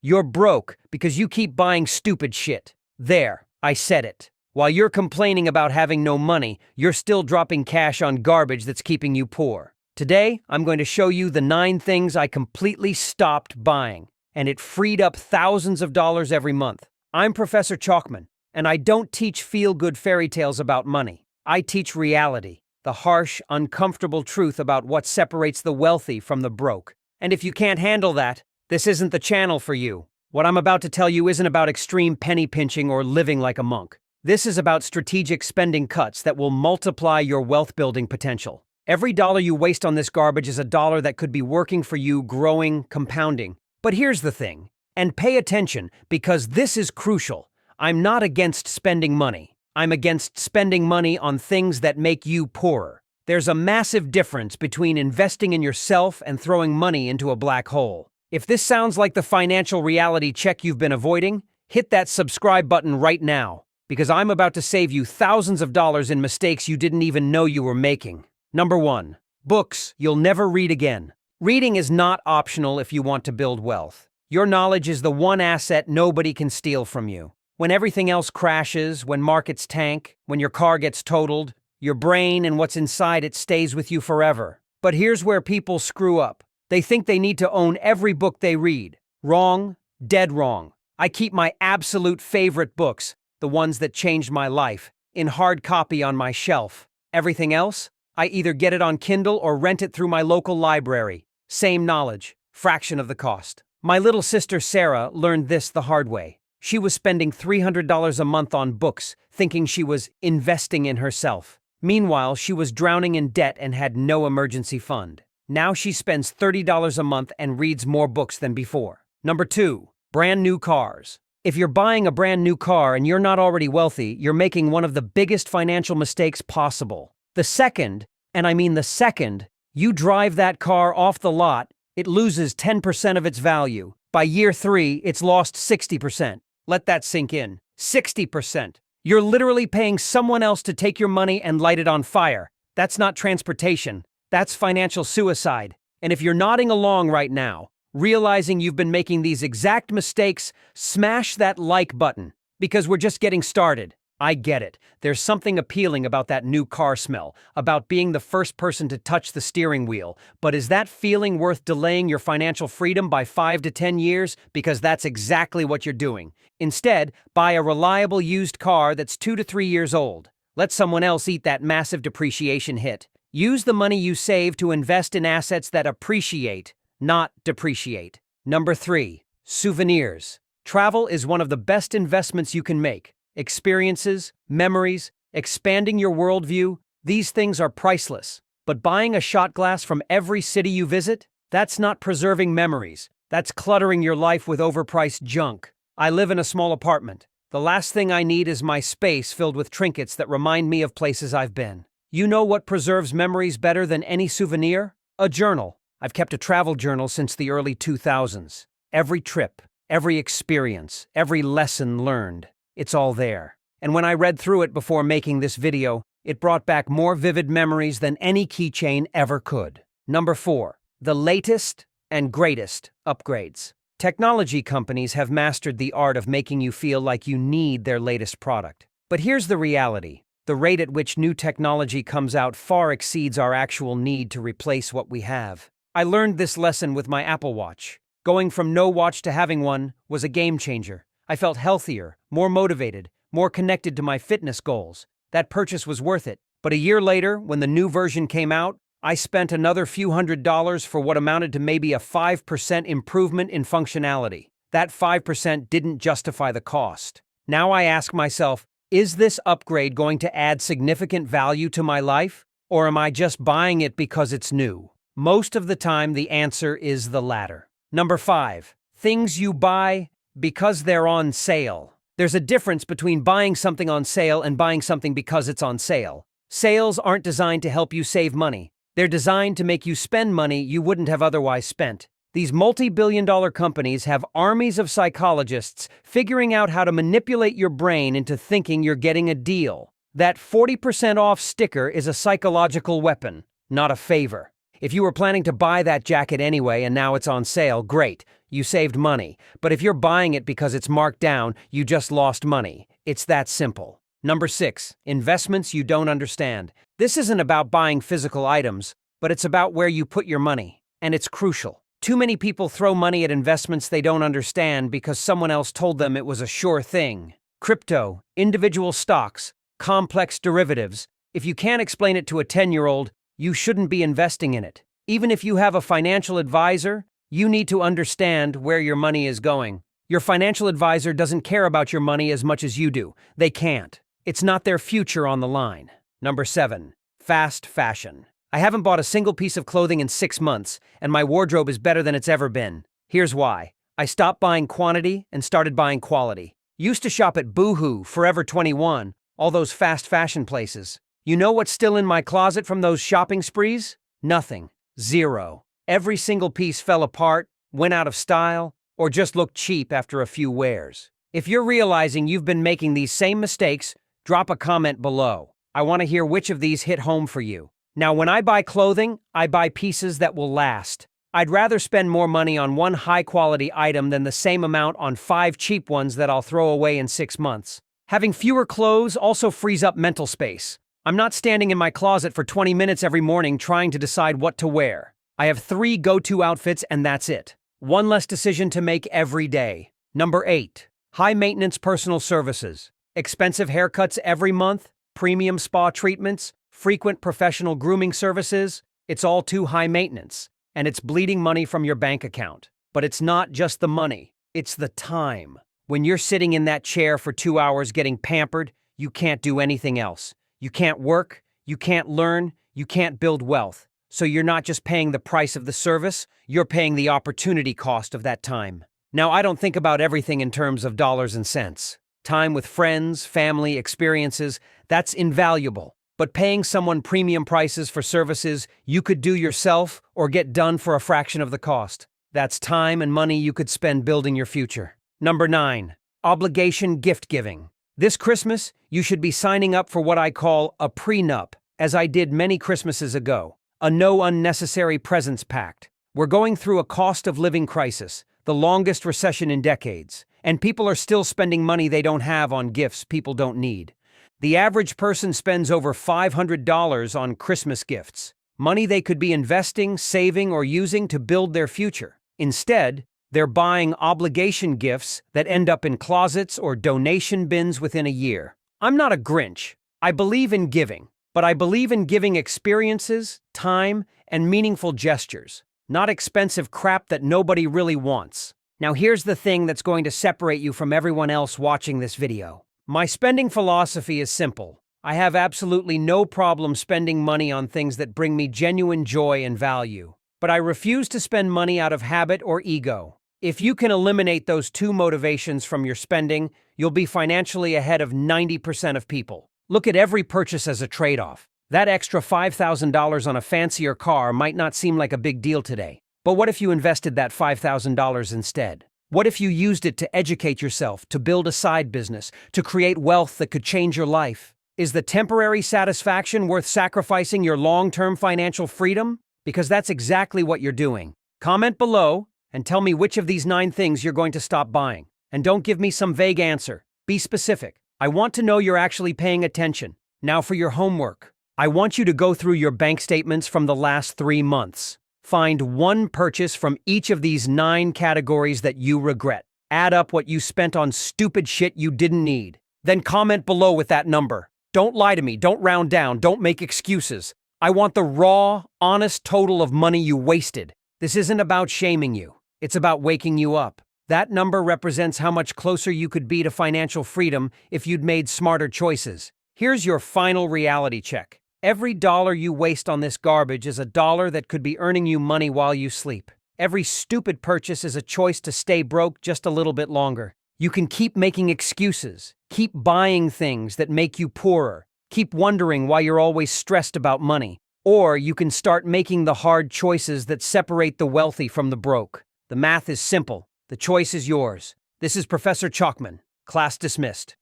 You're broke because you keep buying stupid shit. There, I said it. While you're complaining about having no money, you're still dropping cash on garbage that's keeping you poor. Today, I'm going to show you the 9 things I completely stopped buying, and it freed up thousands of dollars every month. I'm Professor Chalkman, and I don't teach feel-good fairy tales about money. I teach reality, the harsh, uncomfortable truth about what separates the wealthy from the broke. And if you can't handle that, this isn't the channel for you. What I'm about to tell you isn't about extreme penny pinching or living like a monk. This is about strategic spending cuts that will multiply your wealth-building potential. Every dollar you waste on this garbage is a dollar that could be working for you, growing, compounding. But here's the thing, and pay attention because this is crucial. I'm not against spending money. I'm against spending money on things that make you poorer. There's a massive difference between investing in yourself and throwing money into a black hole. If this sounds like the financial reality check you've been avoiding, hit that subscribe button right now, because I'm about to save you thousands of dollars in mistakes you didn't even know you were making. Number 1. Books you'll never read again. Reading is not optional if you want to build wealth. Your knowledge is the one asset nobody can steal from you. When everything else crashes, when markets tank, when your car gets totaled, your brain and what's inside it stays with you forever. But here's where people screw up. They think they need to own every book they read. Wrong, dead wrong. I keep my absolute favorite books, the ones that changed my life, in hard copy on my shelf. Everything else, I either get it on Kindle or rent it through my local library. Same knowledge, fraction of the cost. My little sister Sarah learned this the hard way. She was spending $300 a month on books, thinking she was investing in herself. Meanwhile, she was drowning in debt and had no emergency fund. Now she spends $30 a month and reads more books than before. Number 2, brand new cars. If you're buying a brand new car and you're not already wealthy, you're making one of the biggest financial mistakes possible. The second, and I mean the second, you drive that car off the lot, it loses 10% of its value. By year 3, it's lost 60%. Let that sink in. 60%. You're literally paying someone else to take your money and light it on fire. That's not transportation. That's financial suicide. And if you're nodding along right now, realizing you've been making these exact mistakes, smash that like button, because we're just getting started. I get it. There's something appealing about that new car smell, about being the first person to touch the steering wheel. But is that feeling worth delaying your financial freedom by 5 to 10 years? Because that's exactly what you're doing. Instead, buy a reliable used car that's 2 to 3 years old. Let someone else eat that massive depreciation hit. Use the money you save to invest in assets that appreciate, not depreciate. Number 3, souvenirs. Travel is one of the best investments you can make. Experiences, memories, expanding your worldview, these things are priceless. But buying a shot glass from every city you visit? That's not preserving memories. That's cluttering your life with overpriced junk. I live in a small apartment. The last thing I need is my space filled with trinkets that remind me of places I've been. You know what preserves memories better than any souvenir? A journal. I've kept a travel journal since the early 2000s. Every trip, every experience, every lesson learned. It's all there. And when I read through it before making this video, it brought back more vivid memories than any keychain ever could. Number 4, the latest and greatest upgrades. Technology companies have mastered the art of making you feel like you need their latest product. But here's the reality. The rate at which new technology comes out far exceeds our actual need to replace what we have. I learned this lesson with my Apple Watch. Going from no watch to having one was a game changer. I felt healthier, more motivated, more connected to my fitness goals. That purchase was worth it. But a year later, when the new version came out, I spent another few $100s for what amounted to maybe a 5% improvement in functionality. That 5% didn't justify the cost. Now I ask myself, is this upgrade going to add significant value to my life? Or am I just buying it because it's new? Most of the time, the answer is the latter. Number 5, things you buy because they're on sale. There's a difference between buying something on sale and buying something because it's on sale. Sales aren't designed to help you save money. They're designed to make you spend money you wouldn't have otherwise spent. These multi-billion-dollar companies have armies of psychologists figuring out how to manipulate your brain into thinking you're getting a deal. That 40% off sticker is a psychological weapon, not a favor. If you were planning to buy that jacket anyway and now it's on sale, great, you saved money. But if you're buying it because it's marked down, you just lost money. It's that simple. Number 6, investments you don't understand. This isn't about buying physical items, but it's about where you put your money. And it's crucial. Too many people throw money at investments they don't understand because someone else told them it was a sure thing. Crypto, individual stocks, complex derivatives. If you can't explain it to a 10-year-old, you shouldn't be investing in it. Even if you have a financial advisor, you need to understand where your money is going. Your financial advisor doesn't care about your money as much as you do. They can't. It's not their future on the line. Number 7, fast fashion. I haven't bought a single piece of clothing in 6 months, and my wardrobe is better than it's ever been. Here's why. I stopped buying quantity and started buying quality. Used to shop at Boohoo, Forever 21, all those fast fashion places. You know what's still in my closet from those shopping sprees? Nothing. Zero. Every single piece fell apart, went out of style, or just looked cheap after a few wears. If you're realizing you've been making these same mistakes, drop a comment below. I want to hear which of these hit home for you. Now, when I buy clothing, I buy pieces that will last. I'd rather spend more money on one high-quality item than the same amount on 5 cheap ones that I'll throw away in 6 months. Having fewer clothes also frees up mental space. I'm not standing in my closet for 20 minutes every morning trying to decide what to wear. I have 3 go-to outfits and that's it. One less decision to make every day. Number 8, high-maintenance personal services. Expensive haircuts every month, premium spa treatments, frequent professional grooming services. It's all too high maintenance, and it's bleeding money from your bank account. But it's not just the money, it's the time. When you're sitting in that chair for 2 hours getting pampered, you can't do anything else. You can't work, you can't learn, you can't build wealth. So you're not just paying the price of the service, you're paying the opportunity cost of that time. Now, I don't think about everything in terms of dollars and cents. Time with friends, family, experiences, that's invaluable. But paying someone premium prices for services you could do yourself or get done for a fraction of the cost. That's time and money you could spend building your future. Number 9, obligation gift giving. This Christmas, you should be signing up for what I call a prenup, as I did many Christmases ago. A no unnecessary presents pact. We're going through a cost of living crisis, the longest recession in decades, and people are still spending money they don't have on gifts people don't need. The average person spends over $500 on Christmas gifts, money they could be investing, saving, or using to build their future. Instead, they're buying obligation gifts that end up in closets or donation bins within a year. I'm not a Grinch. I believe in giving, but I believe in giving experiences, time, and meaningful gestures, not expensive crap that nobody really wants. Now here's the thing that's going to separate you from everyone else watching this video. My spending philosophy is simple. I have absolutely no problem spending money on things that bring me genuine joy and value. But I refuse to spend money out of habit or ego. If you can eliminate those 2 motivations from your spending, you'll be financially ahead of 90% of people. Look at every purchase as a trade-off. That extra $5,000 on a fancier car might not seem like a big deal today. But what if you invested that $5,000 instead? What if you used it to educate yourself, to build a side business, to create wealth that could change your life? Is the temporary satisfaction worth sacrificing your long-term financial freedom? Because that's exactly what you're doing. Comment below and tell me which of these 9 things you're going to stop buying. And don't give me some vague answer. Be specific. I want to know you're actually paying attention. Now for your homework. I want you to go through your bank statements from the last 3 months. Find one purchase from each of these 9 categories that you regret. Add up what you spent on stupid shit you didn't need. Then comment below with that number. Don't lie to me, don't round down, don't make excuses. I want the raw, honest total of money you wasted. This isn't about shaming you. It's about waking you up. That number represents how much closer you could be to financial freedom if you'd made smarter choices. Here's your final reality check. Every dollar you waste on this garbage is a dollar that could be earning you money while you sleep. Every stupid purchase is a choice to stay broke just a little bit longer. You can keep making excuses, keep buying things that make you poorer, keep wondering why you're always stressed about money. Or you can start making the hard choices that separate the wealthy from the broke. The math is simple. The choice is yours. This is Professor Chalkman. Class dismissed.